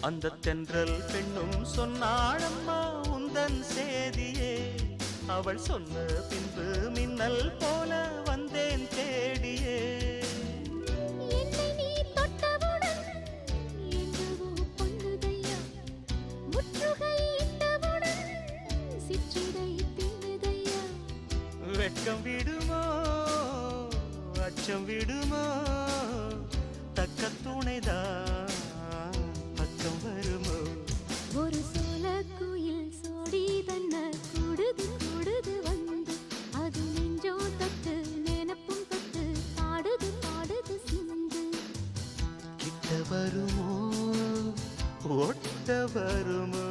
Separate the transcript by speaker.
Speaker 1: அந்த தென்றல் பெண்ணும் சொன்னாளம்மா உந்தன் சேதியே. அவள் சொன்ன பின்பு மின்னல் போல வந்தேன் தேடியே.
Speaker 2: என்னை நீ தொட்டவுடன் என்னவோ பொன்னுதையா, முற்றுகையிட்டவுடன் சிற்றிடை தின்னுதையா.
Speaker 1: வெட்கம் விடுமோ அச்சம் விடுமோ, தக்க துணைதான் பக்கம் வருமோ.
Speaker 2: ஒரு சோல குயில் சோடி தன்ன கூடுது கூடுது வந்து, அது நெஞ்சோ தொட்டு நினப்பும் தொட்டு பாடுது பாடுது சிந்து.
Speaker 1: கிட்ட வருமோ ஒட்ட வருமோ.